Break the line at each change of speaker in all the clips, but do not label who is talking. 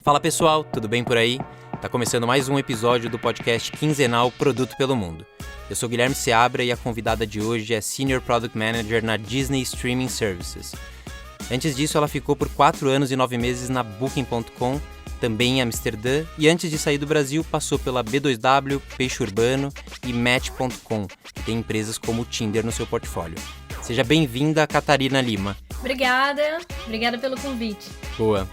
Fala pessoal, tudo bem por aí? Tá começando mais um episódio do podcast quinzenal Produto pelo Mundo. Eu sou Guilherme Seabra e a convidada de hoje é Senior Product Manager na Disney Streaming Services. Antes disso, ela ficou por 4 anos e 9 meses na Booking.com, também em Amsterdã, e antes de sair do Brasil, passou pela B2W, Peixe Urbano e Match.com, que tem empresas como o Tinder no seu portfólio. Seja bem-vinda, Catarina Lima.
Obrigada pelo convite.
Boa.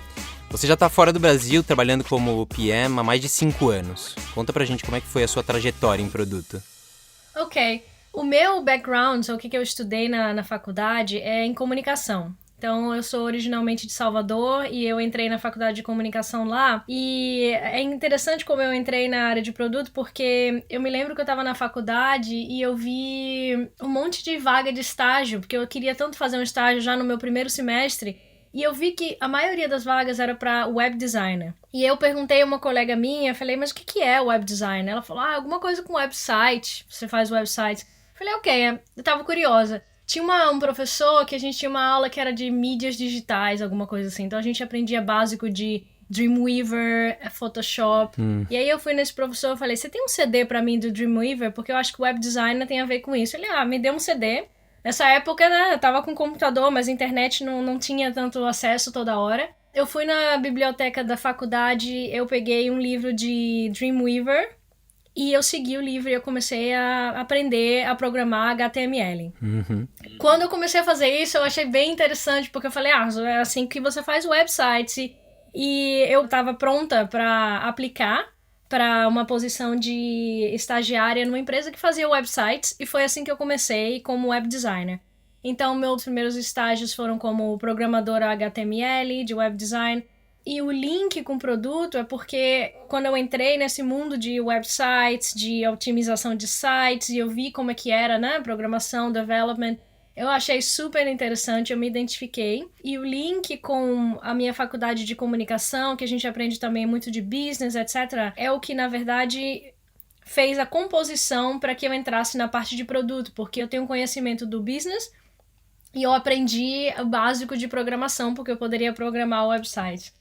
Você já está fora do Brasil, trabalhando como PM há mais de 5 anos. Conta pra gente como é que foi a sua trajetória em produto.
Ok. O meu background, o que eu estudei na faculdade, é em comunicação. Então, eu sou originalmente de Salvador e eu entrei na faculdade de comunicação lá. E é interessante como eu entrei na área de produto, porque eu me lembro que eu estava na faculdade e eu vi um monte de vaga de estágio, porque eu queria tanto fazer um estágio já no meu primeiro semestre. E eu vi que a maioria das vagas era para web designer. E eu perguntei a uma colega minha, falei, mas o que é web designer? Ela falou, alguma coisa com website, você faz websites. Falei, ok, eu tava curiosa. Tinha um professor que a gente tinha uma aula que era de mídias digitais, alguma coisa assim. Então a gente aprendia básico de Dreamweaver, Photoshop. E aí eu fui nesse professor e falei, você tem um CD pra mim do Dreamweaver? Porque eu acho que web designer tem a ver com isso. Ele, me deu um CD. Nessa época, né, eu tava com computador, mas a internet não tinha tanto acesso toda hora. Eu fui na biblioteca da faculdade, eu peguei um livro de Dreamweaver e eu segui o livro e eu comecei a aprender a programar HTML. Quando eu comecei a fazer isso, eu achei bem interessante, porque eu falei, é assim que você faz websites. E eu tava pronta para aplicar para uma posição de estagiária numa empresa que fazia websites, e foi assim que eu comecei como web designer. Então, meus primeiros estágios foram como programadora HTML, de web design, e o link com o produto é porque quando eu entrei nesse mundo de websites, de otimização de sites, e eu vi como é que era, né, programação, development, eu achei super interessante, eu me identifiquei. E o link com a minha faculdade de comunicação, que a gente aprende também muito de business, etc., é o que, na verdade, fez a composição para que eu entrasse na parte de produto, porque eu tenho conhecimento do business e eu aprendi o básico de programação, porque eu poderia programar o website.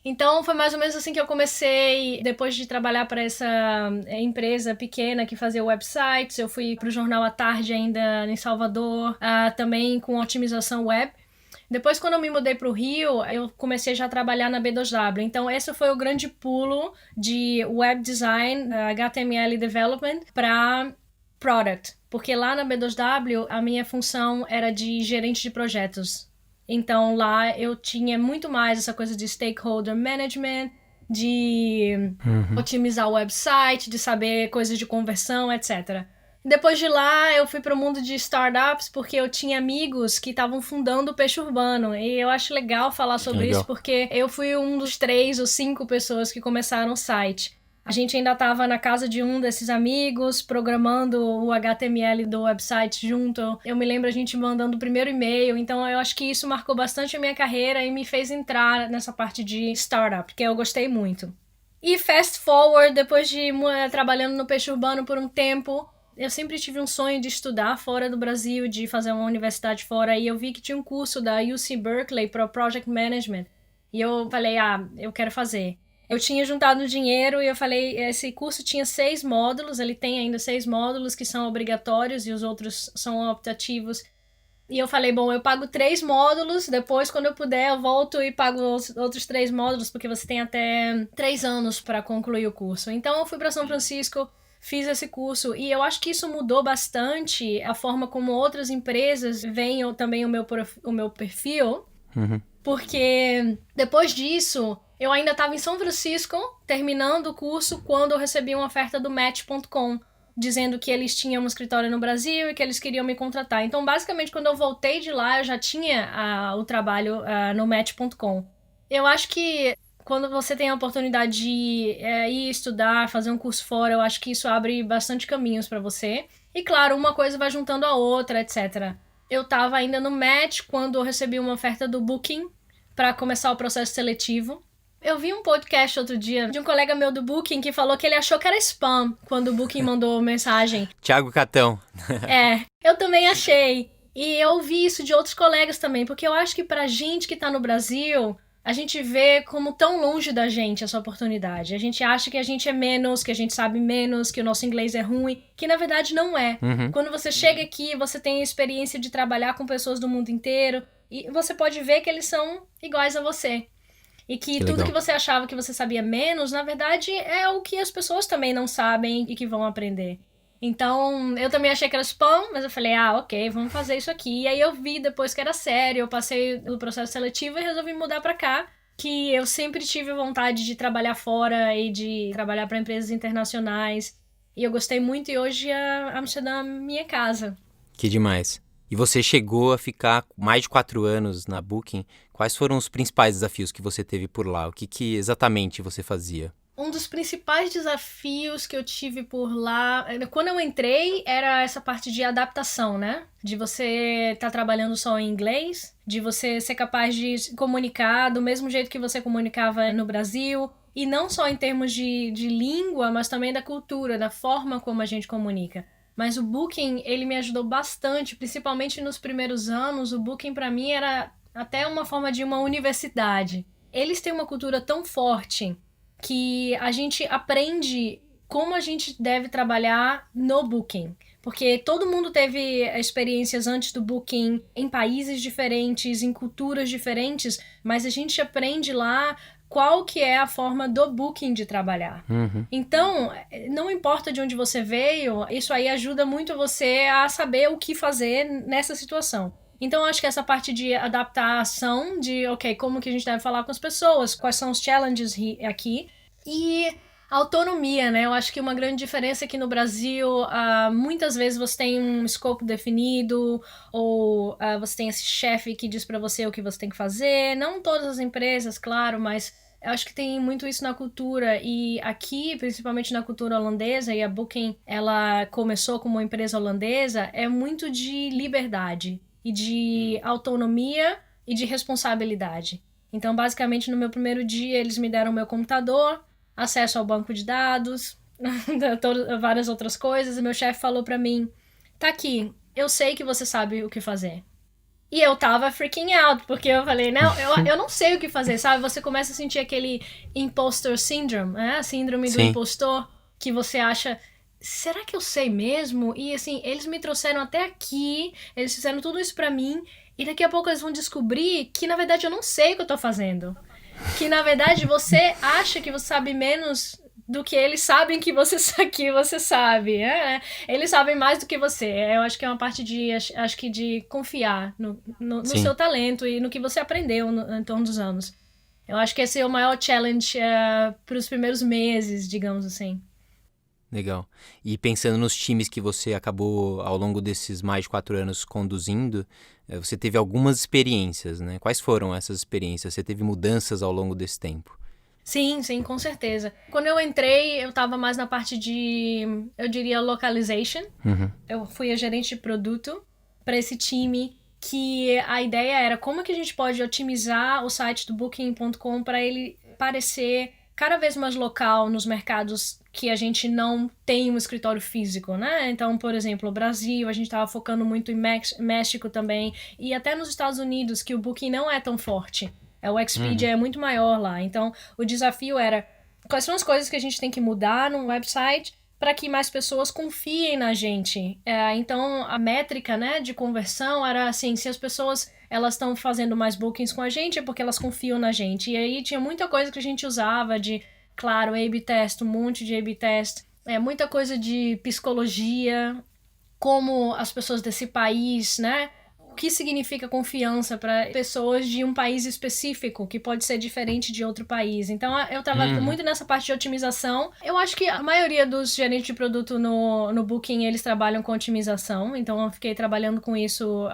Então, foi mais ou menos assim que eu comecei, depois de trabalhar para essa empresa pequena que fazia websites. Eu fui para o Jornal à Tarde ainda em Salvador, também com otimização web. Depois, quando eu me mudei para o Rio, eu comecei já a trabalhar na B2W. Então, esse foi o grande pulo de web design, HTML development, para product. Porque lá na B2W, a minha função era de gerente de projetos. Então, lá eu tinha muito mais essa coisa de stakeholder management, de otimizar o website, de saber coisas de conversão, etc. Depois de lá, eu fui para o mundo de startups porque eu tinha amigos que estavam fundando o Peixe Urbano. E eu acho legal falar sobre isso porque eu fui um dos 3 ou 5 pessoas que começaram o site. A gente ainda estava na casa de um desses amigos, programando o HTML do website junto. Eu me lembro a gente mandando o primeiro e-mail. Então, eu acho que isso marcou bastante a minha carreira e me fez entrar nessa parte de startup, que eu gostei muito. E fast forward, depois de trabalhando no Peixe Urbano por um tempo, eu sempre tive um sonho de estudar fora do Brasil, de fazer uma universidade fora. E eu vi que tinha um curso da UC Berkeley para Project Management. E eu falei, eu quero fazer. Eu tinha juntado dinheiro e eu falei, esse curso tinha 6 módulos, ele tem ainda 6 módulos que são obrigatórios e os outros são optativos. E eu falei, bom, eu pago 3 módulos, depois quando eu puder eu volto e pago os outros 3 módulos, porque você tem até 3 anos para concluir o curso. Então eu fui para São Francisco, fiz esse curso e eu acho que isso mudou bastante a forma como outras empresas veem também o meu perfil, porque depois disso eu ainda estava em São Francisco, terminando o curso, quando eu recebi uma oferta do Match.com, dizendo que eles tinham um escritório no Brasil e que eles queriam me contratar. Então, basicamente, quando eu voltei de lá, eu já tinha o trabalho no Match.com. Eu acho que quando você tem a oportunidade de ir estudar, fazer um curso fora, eu acho que isso abre bastante caminhos para você. E, claro, uma coisa vai juntando a outra, etc. Eu estava ainda no Match quando eu recebi uma oferta do Booking para começar o processo seletivo. Eu vi um podcast outro dia de um colega meu do Booking que falou que ele achou que era spam quando o Booking mandou mensagem.
Thiago Catão.
Eu também achei. E eu ouvi isso de outros colegas também, porque eu acho que pra gente que tá no Brasil, a gente vê como tão longe da gente essa oportunidade. A gente acha que a gente é menos, que a gente sabe menos, que o nosso inglês é ruim, que na verdade não é. Quando você chega aqui, você tem a experiência de trabalhar com pessoas do mundo inteiro e você pode ver que eles são iguais a você. E que tudo que você achava que você sabia menos, na verdade, é o que as pessoas também não sabem e que vão aprender. Então, eu também achei que era spam, mas eu falei, ok, vamos fazer isso aqui. E aí eu vi depois que era sério, eu passei no processo seletivo e resolvi mudar pra cá, que eu sempre tive vontade de trabalhar fora e de trabalhar para empresas internacionais. E eu gostei muito e hoje a Amsterdã é minha casa.
Que demais. E você chegou a ficar mais de 4 anos na Booking. Quais foram os principais desafios que você teve por lá? O que exatamente você fazia?
Um dos principais desafios que eu tive por lá, quando eu entrei, era essa parte de adaptação, né? De você estar trabalhando só em inglês, de você ser capaz de se comunicar do mesmo jeito que você comunicava no Brasil, e não só em termos de língua, mas também da cultura, da forma como a gente comunica. Mas o Booking, ele me ajudou bastante, principalmente nos primeiros anos. O Booking, para mim, era até uma forma de uma universidade. Eles têm uma cultura tão forte que a gente aprende como a gente deve trabalhar no Booking. Porque todo mundo teve experiências antes do Booking em países diferentes, em culturas diferentes, mas a gente aprende lá qual que é a forma do Booking de trabalhar. Então, não importa de onde você veio, isso aí ajuda muito você a saber o que fazer nessa situação. Então, eu acho que essa parte de adaptação, de, como que a gente deve falar com as pessoas, quais são os challenges aqui, e autonomia, né? Eu acho que uma grande diferença é que no Brasil, muitas vezes você tem um escopo definido, ou você tem esse chefe que diz pra você o que você tem que fazer. Não todas as empresas, claro, mas eu acho que tem muito isso na cultura. E aqui, principalmente na cultura holandesa, e a Booking, ela começou como uma empresa holandesa, é muito de liberdade e de autonomia e de responsabilidade. Então, basicamente, no meu primeiro dia, eles me deram o meu computador, acesso ao banco de dados, várias outras coisas. E meu chefe falou pra mim, tá aqui, eu sei que você sabe o que fazer. E eu tava freaking out, porque eu falei, não, eu não sei o que fazer, sabe? Você começa a sentir aquele imposter syndrome, né? A síndrome do impostor, que você acha, será que eu sei mesmo? E assim, eles me trouxeram até aqui, eles fizeram tudo isso pra mim, e daqui a pouco eles vão descobrir que, na verdade, eu não sei o que eu tô fazendo. Que, na verdade, você acha que você sabe menos do que eles sabem que você sabe. Eles sabem mais do que você. Eu acho que é uma parte de confiar no seu talento e no que você aprendeu em torno dos anos. Eu acho que esse é o maior challenge para os primeiros meses, digamos assim.
Legal. E pensando nos times que você acabou, ao longo desses mais de 4 anos, conduzindo, você teve algumas experiências, né? Quais foram essas experiências? Você teve mudanças ao longo desse tempo?
Sim, com certeza. Quando eu entrei, eu tava mais na parte de, eu diria, localization. Eu fui a gerente de produto para esse time, que a ideia era como que a gente pode otimizar o site do Booking.com para ele parecer cada vez mais local nos mercados que a gente não tem um escritório físico, né? Então, por exemplo, o Brasil, a gente estava focando muito em México também, e até nos Estados Unidos, que o Booking não é tão forte. O Expedia é muito maior lá. Então, o desafio era quais são as coisas que a gente tem que mudar no website para que mais pessoas confiem na gente. Então, a métrica, né, de conversão era assim, se as pessoas elas estão fazendo mais bookings com a gente é porque elas confiam na gente. E aí tinha muita coisa que a gente usava de, claro, A/B test, um monte de A/B test, muita coisa de psicologia, como as pessoas desse país, né? O que significa confiança para pessoas de um país específico, que pode ser diferente de outro país. Então, eu estava muito nessa parte de otimização. Eu acho que a maioria dos gerentes de produto no Booking, eles trabalham com otimização. Então, eu fiquei trabalhando com isso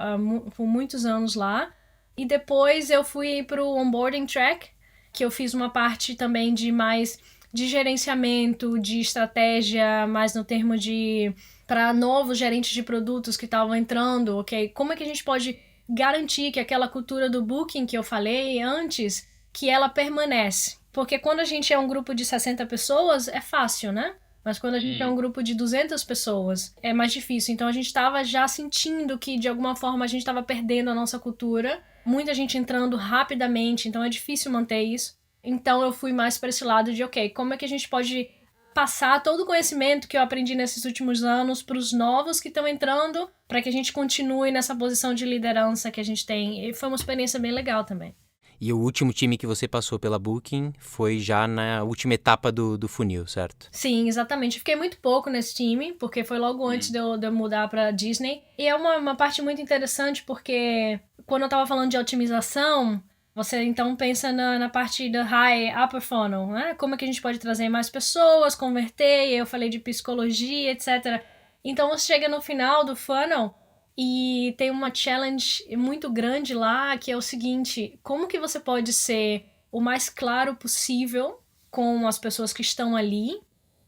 por muitos anos lá. E depois eu fui para o onboarding track, que eu fiz uma parte também de mais de gerenciamento, de estratégia, mais no termo de para novos gerentes de produtos que estavam entrando, ok? Como é que a gente pode garantir que aquela cultura do Booking que eu falei antes, que ela permanece? Porque quando a gente é um grupo de 60 pessoas, é fácil, né? Mas quando a gente é um grupo de 200 pessoas, é mais difícil. Então a gente estava já sentindo que, de alguma forma, a gente estava perdendo a nossa cultura. muita gente entrando rapidamente, então é difícil manter isso. Então eu fui mais para esse lado de, ok, como é que a gente pode passar todo o conhecimento que eu aprendi nesses últimos anos para os novos que estão entrando, para que a gente continue nessa posição de liderança que a gente tem. E foi uma experiência bem legal também.
E o último time que você passou pela Booking foi já na última etapa do funil, certo?
Sim, exatamente. Fiquei muito pouco nesse time, porque foi logo antes de eu mudar para Disney. E é uma parte muito interessante, porque quando eu estava falando de otimização, você então pensa na parte da high upper funnel, né? Como é que a gente pode trazer mais pessoas, converter, e eu falei de psicologia, etc. Então você chega no final do funnel e tem uma challenge muito grande lá, que é o seguinte: como que você pode ser o mais claro possível com as pessoas que estão ali,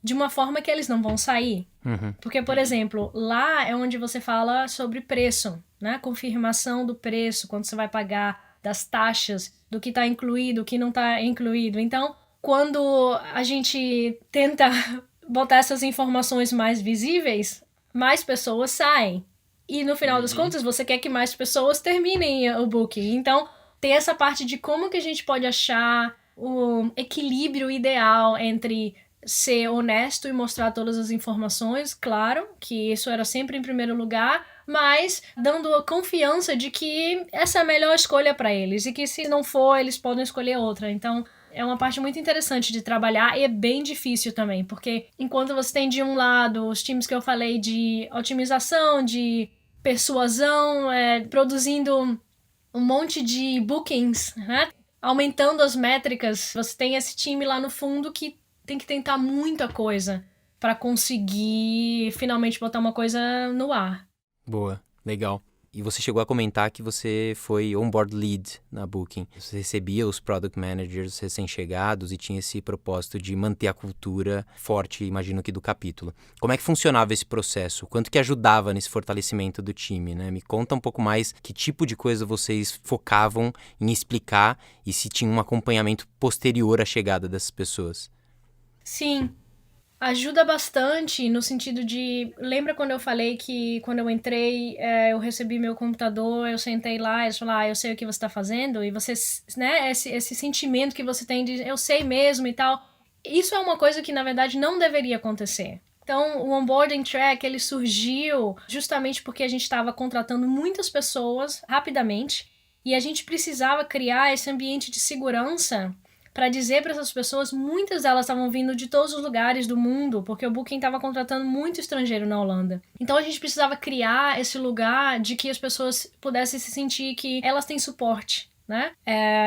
de uma forma que eles não vão sair? Porque, por exemplo, lá é onde você fala sobre preço, né? Confirmação do preço, quando você vai pagar, das taxas, do que está incluído, o que não está incluído. Então, quando a gente tenta botar essas informações mais visíveis, mais pessoas saem. E no final das contas, você quer que mais pessoas terminem o booking. Então, tem essa parte de como que a gente pode achar o equilíbrio ideal entre ser honesto e mostrar todas as informações, claro, que isso era sempre em primeiro lugar, mas dando a confiança de que essa é a melhor escolha para eles e que se não for, eles podem escolher outra. Então, é uma parte muito interessante de trabalhar e é bem difícil também, porque enquanto você tem de um lado os times que eu falei de otimização, de persuasão, produzindo um monte de bookings, né? Aumentando as métricas, você tem esse time lá no fundo que tem que tentar muita coisa para conseguir finalmente botar uma coisa no ar.
Boa, legal. E você chegou a comentar que você foi onboard lead na Booking. Você recebia os product managers recém-chegados e tinha esse propósito de manter a cultura forte, imagino que do capítulo. Como é que funcionava esse processo? Quanto que ajudava nesse fortalecimento do time, né? Me conta um pouco mais que tipo de coisa vocês focavam em explicar e se tinha um acompanhamento posterior à chegada dessas pessoas.
Sim, ajuda bastante no sentido de... Lembra quando eu falei que quando eu entrei, eu recebi meu computador, eu sentei lá e eles falaram, eu sei o que você está fazendo, e você, né, esse sentimento que você tem de eu sei mesmo e tal, isso é uma coisa que na verdade não deveria acontecer. Então, o onboarding track, ele surgiu justamente porque a gente estava contratando muitas pessoas rapidamente e a gente precisava criar esse ambiente de segurança para dizer para essas pessoas, muitas delas estavam vindo de todos os lugares do mundo, porque o Booking estava contratando muito estrangeiro na Holanda. Então a gente precisava criar esse lugar de que as pessoas pudessem se sentir que elas têm suporte, né?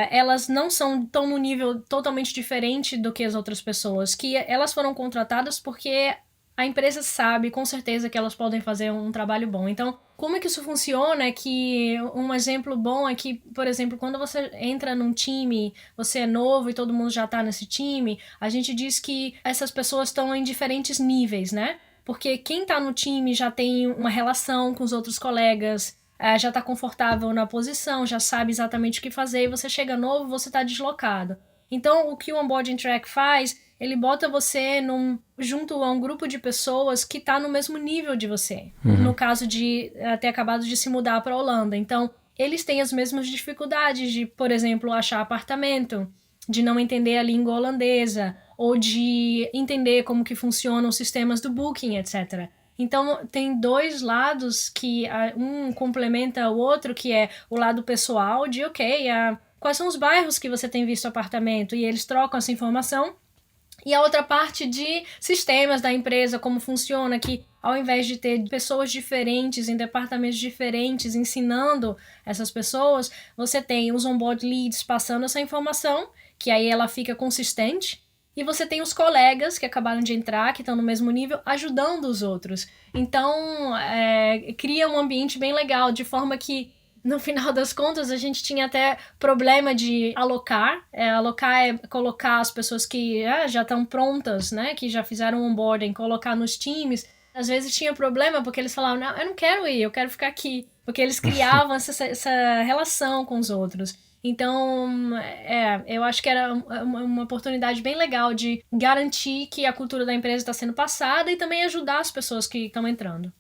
Elas não estão num nível totalmente diferente do que as outras pessoas, que elas foram contratadas porque a empresa sabe com certeza que elas podem fazer um trabalho bom. Então, como é que isso funciona? É que um exemplo bom é que, por exemplo, quando você entra num time, você é novo e todo mundo já tá nesse time, a gente diz que essas pessoas estão em diferentes níveis, né? Porque quem tá no time já tem uma relação com os outros colegas, já tá confortável na posição, já sabe exatamente o que fazer, e você chega novo, você tá deslocado. Então, o que o Onboarding Track faz, ele bota você junto a um grupo de pessoas que está no mesmo nível de você. No caso de ter acabado de se mudar para a Holanda. Então, eles têm as mesmas dificuldades de, por exemplo, achar apartamento, de não entender a língua holandesa, ou de entender como que funcionam os sistemas do Booking, etc. Então, tem dois lados que um complementa o outro, que é o lado pessoal de, quais são os bairros que você tem visto apartamento? E eles trocam essa informação. E a outra parte de sistemas da empresa, como funciona, que ao invés de ter pessoas diferentes em departamentos diferentes ensinando essas pessoas, você tem os onboard leads passando essa informação, que aí ela fica consistente, e você tem os colegas que acabaram de entrar, que estão no mesmo nível, ajudando os outros. Então, cria um ambiente bem legal, de forma que no final das contas, a gente tinha até problema de alocar. Alocar é colocar as pessoas que já estão prontas, né? Que já fizeram onboarding, colocar nos times. Às vezes tinha problema porque eles falavam, não, eu não quero ir, eu quero ficar aqui. Porque eles criavam essa relação com os outros. Então, eu acho que era uma oportunidade bem legal de garantir que a cultura da empresa está sendo passada e também ajudar as pessoas que estão entrando.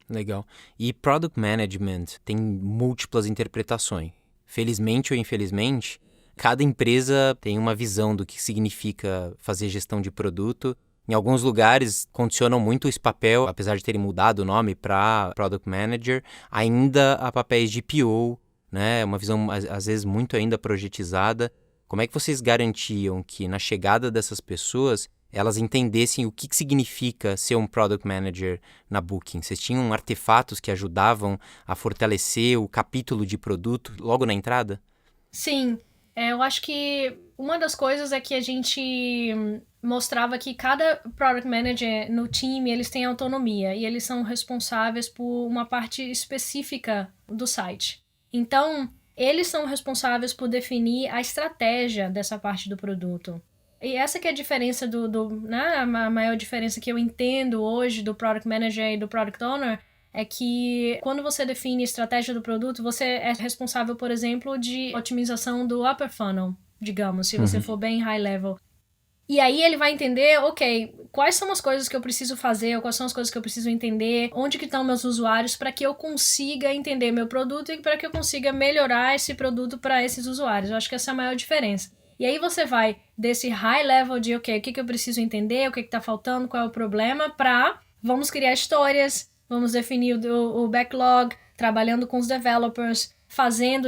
Legal. E Product Management tem múltiplas interpretações. felizmente ou infelizmente, cada empresa tem uma visão do que significa fazer gestão de produto. Em alguns lugares condicionam muito esse papel, apesar de terem mudado o nome para Product Manager, ainda a papéis de PO, né? Uma visão às vezes muito ainda projetizada. Como é que vocês garantiam que na chegada dessas pessoas elas entendessem o que significa ser um Product Manager na Booking? Vocês tinham artefatos que ajudavam a fortalecer o capítulo de produto logo na entrada?
Sim, eu acho que uma das coisas é que a gente mostrava que cada Product Manager no time, eles têm autonomia e eles são responsáveis por uma parte específica do site. Então, eles são responsáveis por definir a estratégia dessa parte do produto. E essa que é a diferença né, a maior diferença que eu entendo hoje do Product Manager e do Product Owner é que quando você define a estratégia do produto, você é responsável, por exemplo, de otimização do upper funnel, digamos, se você for bem high level. E aí ele vai entender, ok, quais são as coisas que eu preciso fazer, ou quais são as coisas que eu preciso entender, onde que estão meus usuários, para que eu consiga entender meu produto e para que eu consiga melhorar esse produto para esses usuários. Eu acho que essa é a maior diferença. E aí você vai desse high level de, ok, o que eu preciso entender, o que está faltando, qual é o problema, para vamos criar histórias, vamos definir o backlog, trabalhando com os developers,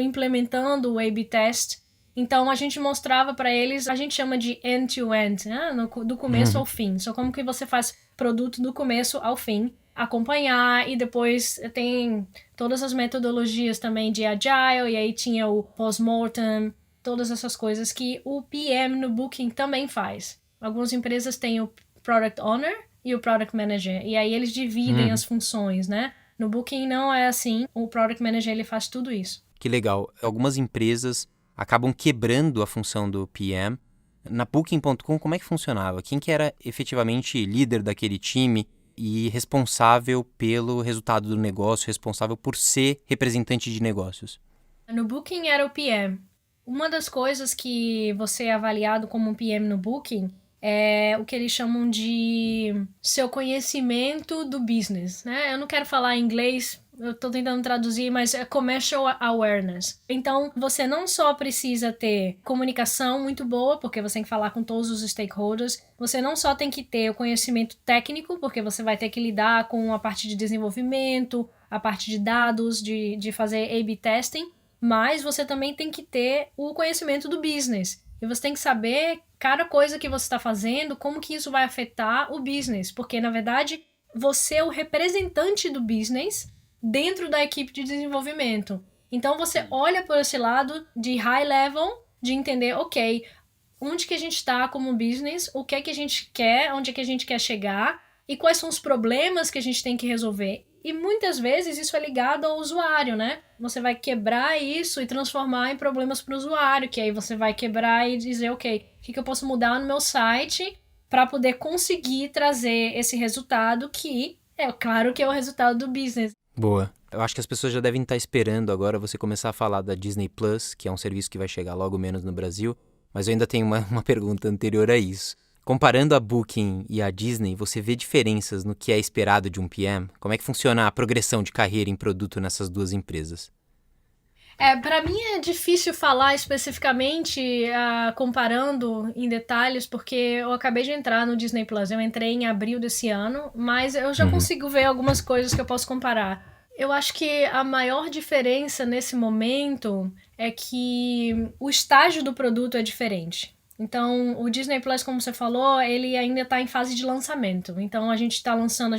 implementando o A/B test. Então, a gente mostrava para eles, a gente chama de end-to-end, né? Do começo ao fim. Só como que você faz produto do começo ao fim, acompanhar, e depois tem todas as metodologias também de Agile, e aí tinha o post-mortem, todas essas coisas que o PM no Booking também faz. Algumas empresas têm o Product Owner e o Product Manager, e aí eles dividem as funções, né? No Booking não é assim, o Product Manager ele faz tudo isso.
Que legal. Algumas empresas acabam quebrando a função do PM. Na Booking.com, como é que funcionava? Quem que era efetivamente líder daquele time e responsável pelo resultado do negócio, responsável por ser representante de negócios?
No Booking era o PM. Uma das coisas que você é avaliado como um PM no Booking é o que eles chamam de seu conhecimento do business, né? Eu não quero falar em inglês, eu tô tentando traduzir, mas é commercial awareness. Então, você não só precisa ter comunicação muito boa, porque você tem que falar com todos os stakeholders, você não só tem que ter o conhecimento técnico, porque você vai ter que lidar com a parte de desenvolvimento, a parte de dados, de fazer A/B testing, mas você também tem que ter o conhecimento do business. E você tem que saber cada coisa que você está fazendo, como que isso vai afetar o business. Porque, na verdade, você é o representante do business dentro da equipe de desenvolvimento. Então, você olha por esse lado de high level, de entender, ok, onde que a gente está como business, o que é que a gente quer, onde é que a gente quer chegar e quais são os problemas que a gente tem que resolver. E muitas vezes isso é ligado ao usuário, né? Você vai quebrar isso e transformar em problemas para o usuário, que aí você vai quebrar e dizer, ok, o que eu posso mudar no meu site para poder conseguir trazer esse resultado que é claro que é o resultado do business.
Boa. Eu acho que as pessoas já devem estar esperando agora você começar a falar da Disney Plus, que é um serviço que vai chegar logo menos no Brasil, mas eu ainda tenho uma pergunta anterior a isso. Comparando a Booking e a Disney, você vê diferenças no que é esperado de um PM? Como é que funciona a progressão de carreira em produto nessas duas empresas?
Para mim é difícil falar especificamente, comparando em detalhes, porque eu acabei de entrar no Disney Plus. Eu entrei em abril desse ano, mas eu já consigo ver algumas coisas que eu posso comparar. Eu acho que a maior diferença nesse momento é que o estágio do produto é diferente. Então, o Disney Plus, como você falou, ele ainda está em fase de lançamento. Então, a gente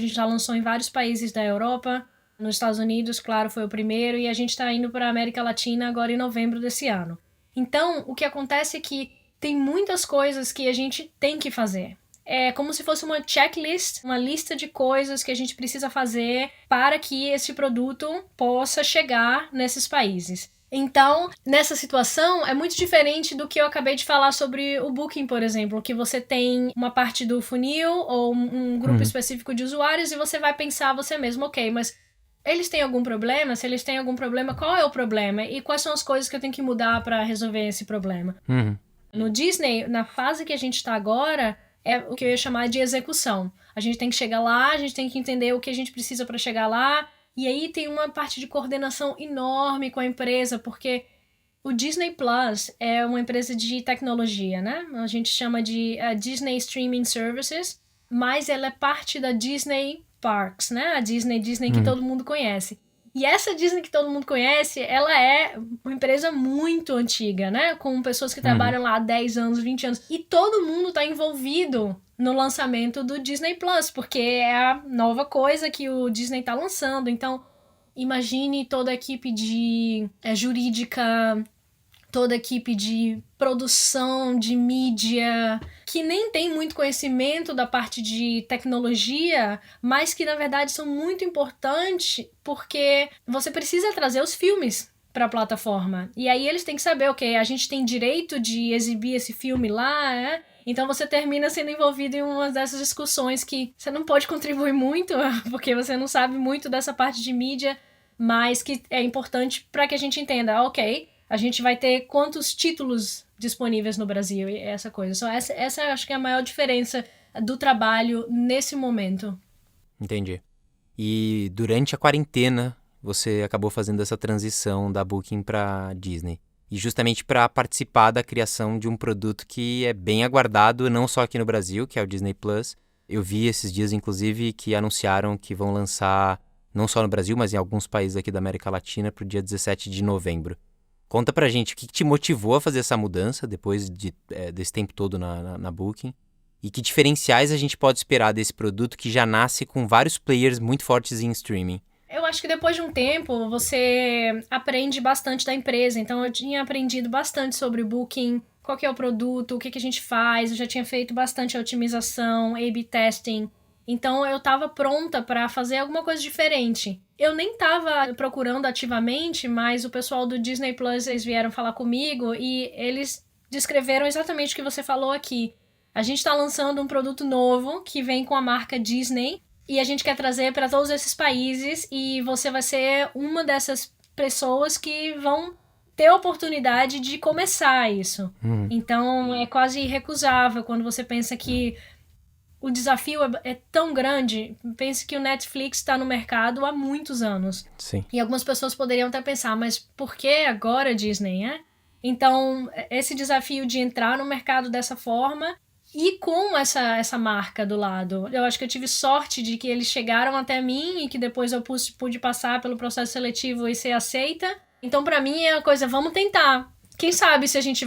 já lançou em vários países da Europa. Nos Estados Unidos, claro, foi o primeiro, e a gente está indo para a América Latina agora em novembro desse ano. Então, o que acontece é que tem muitas coisas que a gente tem que fazer. É como se fosse uma checklist, uma lista de coisas que a gente precisa fazer para que esse produto possa chegar nesses países. Então, nessa situação, é muito diferente do que eu acabei de falar sobre o Booking, por exemplo, que você tem uma parte do funil ou um grupo específico de usuários e você vai pensar você mesmo, ok, mas eles têm algum problema? Se eles têm algum problema, qual é o problema? E quais são as coisas que eu tenho que mudar para resolver esse problema? No Disney, na fase que a gente está agora, é o que eu ia chamar de execução. A gente tem que chegar lá, a gente tem que entender o que a gente precisa para chegar lá. E aí tem uma parte de coordenação enorme com a empresa, porque O Disney Plus é uma empresa de tecnologia, né? A gente chama de Disney Streaming Services, mas ela é parte da Disney Parks, né? A Disney que todo mundo conhece. E essa Disney que todo mundo conhece, ela é uma empresa muito antiga, né? Com pessoas que trabalham lá há 10 anos, 20 anos. E todo mundo tá envolvido no lançamento do Disney Plus, porque é a nova coisa que o Disney tá lançando. Então, imagine toda a equipe de jurídica, toda a equipe de produção, de mídia, que nem tem muito conhecimento da parte de tecnologia, mas que na verdade são muito importantes porque você precisa trazer os filmes para a plataforma. E aí eles têm que saber, ok, a gente tem direito de exibir esse filme lá, né? Então você termina sendo envolvido em uma dessas discussões que você não pode contribuir muito, porque você não sabe muito dessa parte de mídia, mas que é importante para que a gente entenda, ok, a gente vai ter quantos títulos disponíveis no Brasil e essa coisa. Só essa acho que é a maior diferença do trabalho nesse momento.
Entendi. E durante a quarentena, você acabou fazendo essa transição da Booking para Disney. E justamente para participar da criação de um produto que é bem aguardado, não só aqui no Brasil, que é o Disney Plus. Eu vi esses dias, inclusive, que anunciaram que vão lançar, não só no Brasil, mas em alguns países aqui da América Latina, para o dia 17 de novembro. Conta pra gente o que te motivou a fazer essa mudança depois desse tempo todo na Booking e que diferenciais a gente pode esperar desse produto que já nasce com vários players muito fortes em streaming.
Eu acho que depois de um tempo você aprende bastante da empresa, então eu tinha aprendido bastante sobre o Booking, qual que é o produto, o que a gente faz, eu já tinha feito bastante otimização, A/B testing. Então eu estava pronta para fazer alguma coisa diferente. Eu nem estava procurando ativamente, mas o pessoal do Disney Plus, eles vieram falar comigo e eles descreveram exatamente o que você falou aqui. A gente está lançando um produto novo que vem com a marca Disney e a gente quer trazer para todos esses países e você vai ser uma dessas pessoas que vão ter a oportunidade de começar isso. Então é quase irrecusável quando você pensa que o desafio é tão grande. Pense que o Netflix está no mercado há muitos anos.
Sim.
E algumas pessoas poderiam até pensar, mas por que agora Disney, né? Então, esse desafio de entrar no mercado dessa forma e com essa marca do lado. Eu acho que eu tive sorte de que eles chegaram até mim e que depois eu pude passar pelo processo seletivo e ser aceita. Então, pra mim, é a coisa, vamos tentar. Quem sabe se a gente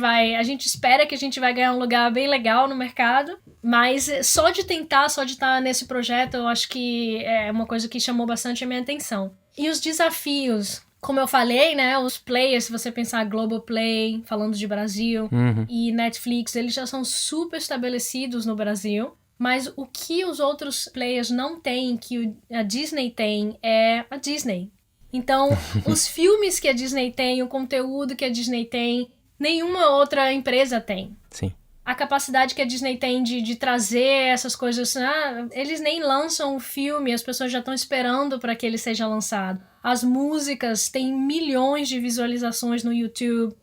espera que a gente vai ganhar um lugar bem legal no mercado, mas só de tentar, só de estar nesse projeto, eu acho que é uma coisa que chamou bastante a minha atenção. E os desafios, como eu falei, né, os players, se você pensar Globoplay, falando de Brasil, e Netflix, eles já são super estabelecidos no Brasil, mas o que os outros players não têm, que a Disney tem, é a Disney. Então, os filmes que a Disney tem, o conteúdo que a Disney tem, nenhuma outra empresa tem.
Sim.
A capacidade que a Disney tem de trazer essas coisas, eles nem lançam o filme, as pessoas já estão esperando para que ele seja lançado. As músicas têm milhões de visualizações no YouTube.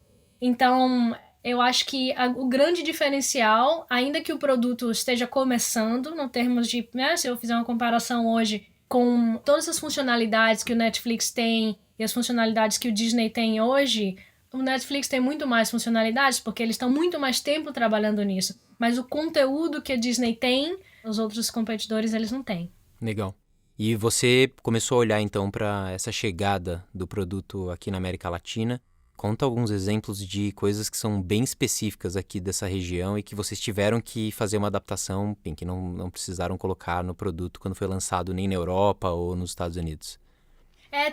Então, eu acho que o grande diferencial, ainda que o produto esteja começando, no termos de, se eu fizer uma comparação hoje com todas as funcionalidades que o Netflix tem e as funcionalidades que o Disney tem hoje, o Netflix tem muito mais funcionalidades porque eles estão muito mais tempo trabalhando nisso. Mas o conteúdo que a Disney tem, os outros competidores, eles não têm.
Legal. E você começou a olhar então para essa chegada do produto aqui na América Latina. Conta alguns exemplos de coisas que são bem específicas aqui dessa região e que vocês tiveram que fazer uma adaptação, que não precisaram colocar no produto quando foi lançado nem na Europa ou nos Estados Unidos.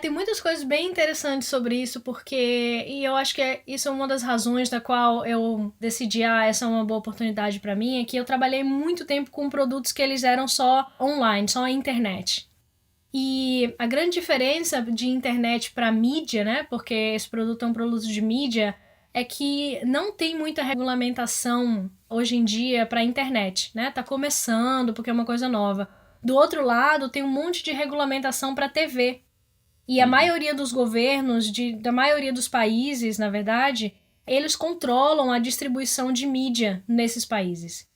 Tem muitas coisas bem interessantes sobre isso, e eu acho que isso é uma das razões da qual eu decidi, essa é uma boa oportunidade para mim, é que eu trabalhei muito tempo com produtos que eles eram só online, só a internet. E a grande diferença de internet para mídia, né, porque esse produto é um produto de mídia, é que não tem muita regulamentação hoje em dia para a internet, né? Tá começando porque é uma coisa nova. Do outro lado, tem um monte de regulamentação para TV. E a maioria dos governos, da maioria dos países, na verdade, eles controlam a distribuição de mídia nesses países.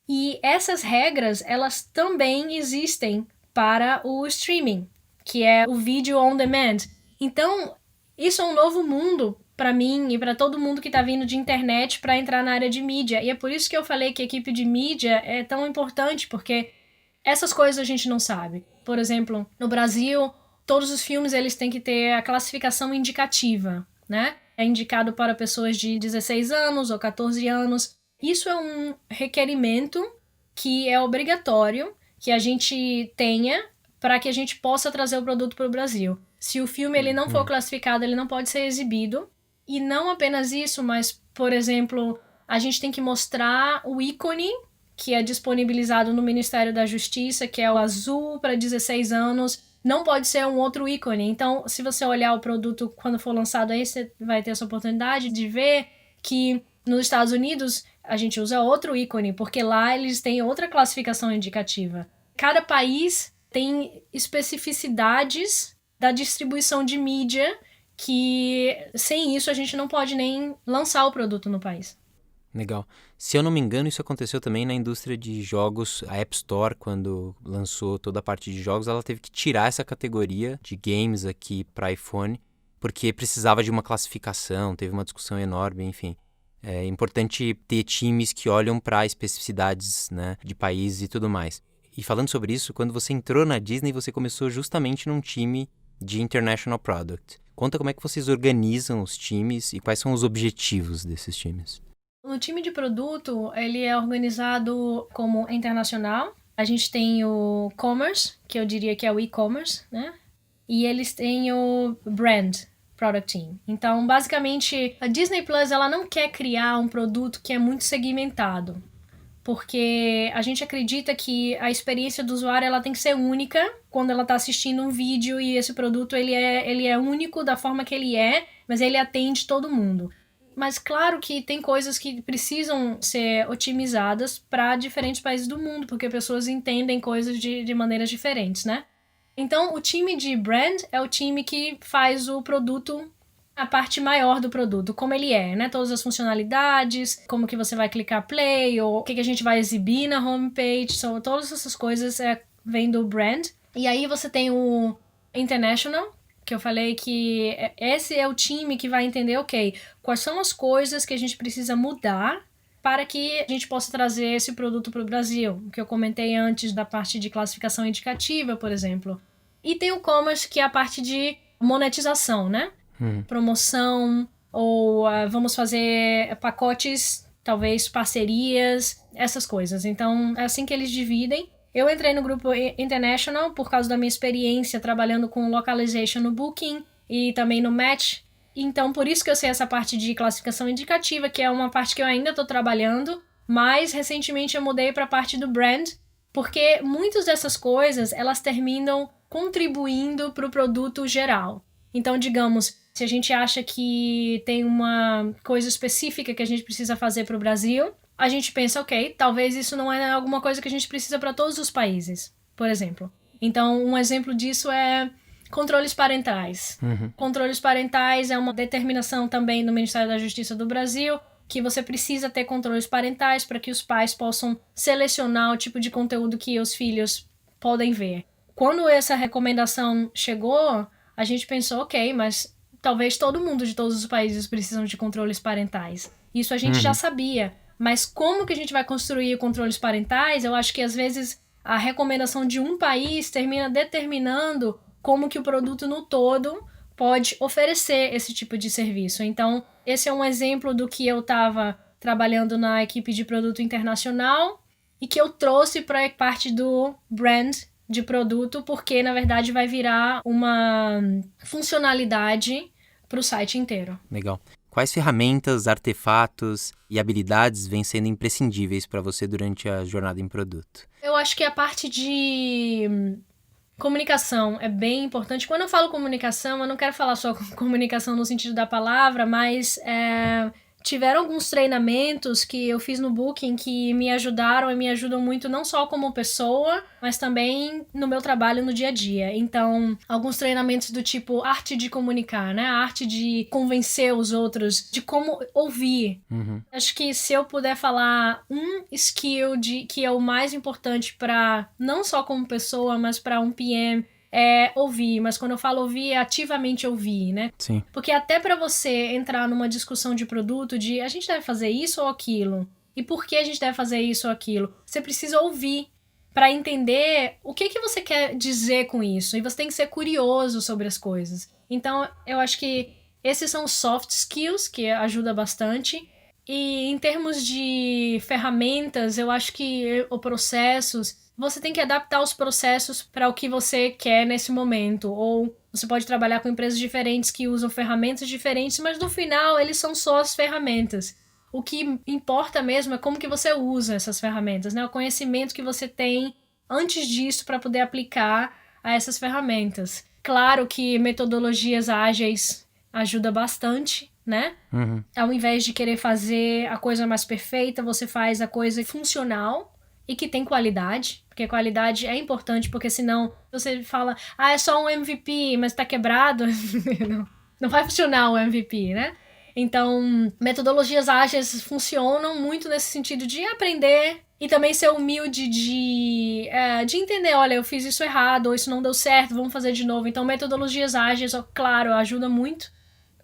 E essas regras, elas também existem para o streaming, que é o vídeo on demand. Então, isso é um novo mundo para mim e para todo mundo que tá vindo de internet para entrar na área de mídia. E é por isso que eu falei que a equipe de mídia é tão importante, porque essas coisas a gente não sabe. Por exemplo, no Brasil, todos os filmes eles têm que ter a classificação indicativa, né? É indicado para pessoas de 16 anos ou 14 anos. Isso é um requerimento que é obrigatório que a gente tenha para que a gente possa trazer o produto para o Brasil. Se o filme ele não for classificado, ele não pode ser exibido. E não apenas isso, mas, por exemplo, a gente tem que mostrar o ícone que é disponibilizado no Ministério da Justiça, que é o azul para 16 anos. Não pode ser um outro ícone. Então, se você olhar o produto quando for lançado aí, você vai ter essa oportunidade de ver que nos Estados Unidos a gente usa outro ícone, porque lá eles têm outra classificação indicativa. Cada país tem especificidades da distribuição de mídia que sem isso a gente não pode nem lançar o produto no país.
Legal. Se eu não me engano, isso aconteceu também na indústria de jogos. A App Store, quando lançou toda a parte de jogos, ela teve que tirar essa categoria de games aqui para iPhone, porque precisava de uma classificação, teve uma discussão enorme, enfim. É importante ter times que olham para especificidades, né, de países e tudo mais. E falando sobre isso, quando você entrou na Disney, você começou justamente num time de International Product. Conta como é que vocês organizam os times e quais são os objetivos desses times.
O time de produto, ele é organizado como internacional. A gente tem o commerce, que eu diria que é o e-commerce, né? E eles têm o brand, product team. Então, basicamente, a Disney Plus, ela não quer criar um produto que é muito segmentado, porque a gente acredita que a experiência do usuário ela tem que ser única quando ela está assistindo um vídeo e esse produto ele é único da forma que ele é, mas ele atende todo mundo. Mas claro que tem coisas que precisam ser otimizadas para diferentes países do mundo, porque pessoas entendem coisas de maneiras diferentes, né? Então, o time de brand é o time que faz o produto, a parte maior do produto, como ele é, né? Todas as funcionalidades, como que você vai clicar play, ou o que a gente vai exibir na homepage, todas essas coisas vêm do brand. E aí você tem o international, que eu falei que esse é o time que vai entender, ok, quais são as coisas que a gente precisa mudar para que a gente possa trazer esse produto para o Brasil, o que eu comentei antes da parte de classificação indicativa, por exemplo. E tem o commerce, que é a parte de monetização, né? Promoção, ou vamos fazer pacotes, talvez parcerias, essas coisas. Então, é assim que eles dividem. Eu entrei no grupo International por causa da minha experiência trabalhando com localization no Booking e também no Match. Então, por isso que eu sei essa parte de classificação indicativa, que é uma parte que eu ainda estou trabalhando, mas recentemente eu mudei para a parte do brand, porque muitas dessas coisas, elas terminam contribuindo para o produto geral. Então, digamos, se a gente acha que tem uma coisa específica que a gente precisa fazer para o Brasil, a gente pensa, ok, talvez isso não é alguma coisa que a gente precisa para todos os países, por exemplo. Então, um exemplo disso é controles parentais. Controles parentais é uma determinação também do Ministério da Justiça do Brasil, que você precisa ter controles parentais para que os pais possam selecionar o tipo de conteúdo que os filhos podem ver. Quando essa recomendação chegou, a gente pensou, ok, mas talvez todo mundo de todos os países precisam de controles parentais. Isso a gente já sabia. Mas como que a gente vai construir controles parentais? Eu acho que às vezes a recomendação de um país termina determinando como que o produto no todo pode oferecer esse tipo de serviço. Então, esse é um exemplo do que eu estava trabalhando na equipe de produto internacional e que eu trouxe para a parte do brand de produto, porque na verdade vai virar uma funcionalidade para o site inteiro.
Legal. Quais ferramentas, artefatos e habilidades vêm sendo imprescindíveis para você durante a jornada em produto?
Eu acho que a parte de comunicação é bem importante. Quando eu falo comunicação, eu não quero falar só comunicação no sentido da palavra, mas tiveram alguns treinamentos que eu fiz no Booking que me ajudaram e me ajudam muito, não só como pessoa, mas também no meu trabalho no dia a dia. Então, alguns treinamentos do tipo arte de comunicar, né? A arte de convencer os outros, de como ouvir. Acho que se eu puder falar um skill que é o mais importante para, não só como pessoa, mas para um PM, é ouvir, mas quando eu falo ouvir, é ativamente ouvir, né?
Sim.
Porque até para você entrar numa discussão de produto, de a gente deve fazer isso ou aquilo, e por que a gente deve fazer isso ou aquilo, você precisa ouvir para entender o que você quer dizer com isso, e você tem que ser curioso sobre as coisas. Então, eu acho que esses são soft skills, que ajuda bastante. E em termos de ferramentas, eu acho que ou processos, você tem que adaptar os processos para o que você quer nesse momento. Ou você pode trabalhar com empresas diferentes que usam ferramentas diferentes, mas no final eles são só as ferramentas. O que importa mesmo é como que você usa essas ferramentas, né? O conhecimento que você tem antes disso para poder aplicar a essas ferramentas. Claro que metodologias ágeis ajuda bastante, né?
Uhum.
Ao invés de querer fazer a coisa mais perfeita, você faz a coisa funcional e que tem qualidade, porque qualidade é importante, porque senão você fala, é só um MVP, mas tá quebrado, não vai funcionar o MVP, né? Então, metodologias ágeis funcionam muito nesse sentido de aprender e também ser humilde de entender, olha, eu fiz isso errado, ou isso não deu certo, vamos fazer de novo. Então, metodologias ágeis, claro, ajuda muito.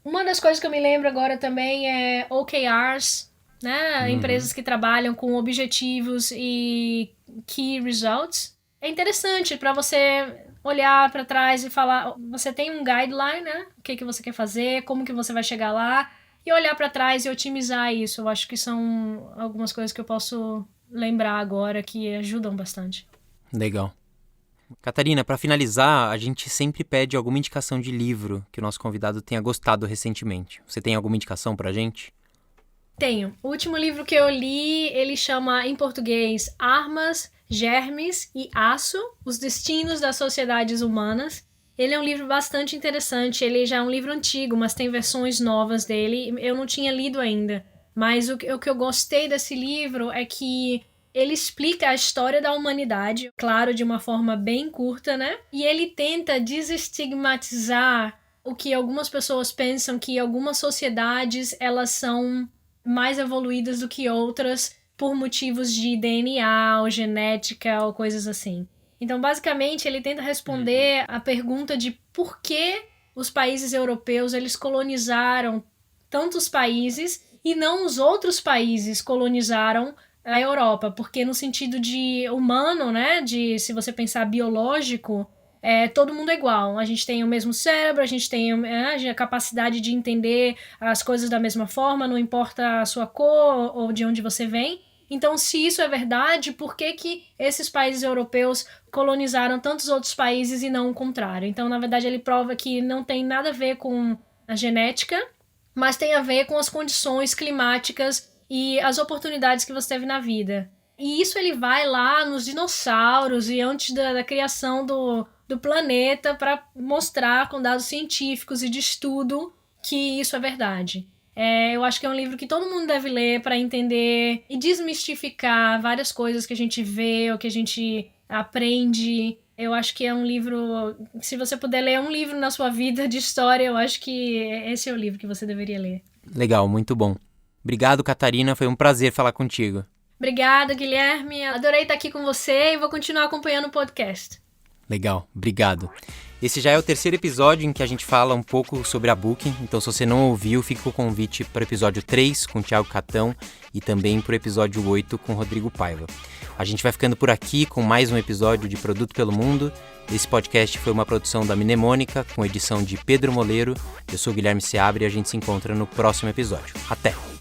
Uma das coisas que eu me lembro agora também é OKRs, né? Empresas que trabalham com objetivos e key results. É interessante para você olhar para trás e falar, você tem um guideline, né? O que você quer fazer, como que você vai chegar lá, e olhar para trás e otimizar isso. Eu acho que são algumas coisas que eu posso lembrar agora que ajudam bastante.
Legal. Catarina, para finalizar, a gente sempre pede alguma indicação de livro que o nosso convidado tenha gostado recentemente. Você tem alguma indicação pra gente?
Tenho. O último livro que eu li, ele chama em português Armas, Germes e Aço, Os Destinos das Sociedades Humanas. Ele é um livro bastante interessante, ele já é um livro antigo, mas tem versões novas dele. Eu não tinha lido ainda, mas o que eu gostei desse livro é que ele explica a história da humanidade, claro, de uma forma bem curta, né? E ele tenta desestigmatizar o que algumas pessoas pensam que algumas sociedades, elas são mais evoluídas do que outras por motivos de DNA ou genética ou coisas assim. Então, basicamente, ele tenta responder a pergunta de por que os países europeus eles colonizaram tantos países e não os outros países colonizaram a Europa, porque no sentido de humano, né, de se você pensar biológico, todo mundo é igual. A gente tem o mesmo cérebro, a gente tem a capacidade de entender as coisas da mesma forma, não importa a sua cor ou de onde você vem. Então, se isso é verdade, por que esses países europeus colonizaram tantos outros países e não o contrário? Então, na verdade, ele prova que não tem nada a ver com a genética, mas tem a ver com as condições climáticas e as oportunidades que você teve na vida. E isso ele vai lá nos dinossauros e antes da criação do planeta para mostrar com dados científicos e de estudo que isso é verdade. Eu acho que é um livro que todo mundo deve ler para entender e desmistificar várias coisas que a gente vê ou que a gente aprende. Eu acho que é um livro... Se você puder ler um livro na sua vida de história, eu acho que esse é o livro que você deveria ler.
Legal, muito bom. Obrigado, Catarina. Foi um prazer falar contigo.
Obrigada, Guilherme. Adorei estar aqui com você e vou continuar acompanhando o podcast.
Legal, obrigado. Esse já é o terceiro episódio em que a gente fala um pouco sobre a Booking, então se você não ouviu, fica o convite para o episódio 3 com o Thiago Catão e também para o episódio 8 com o Rodrigo Paiva. A gente vai ficando por aqui com mais um episódio de Produto pelo Mundo. Esse podcast foi uma produção da Mnemônica, com edição de Pedro Moleiro. Eu sou o Guilherme Seabra e a gente se encontra no próximo episódio. Até!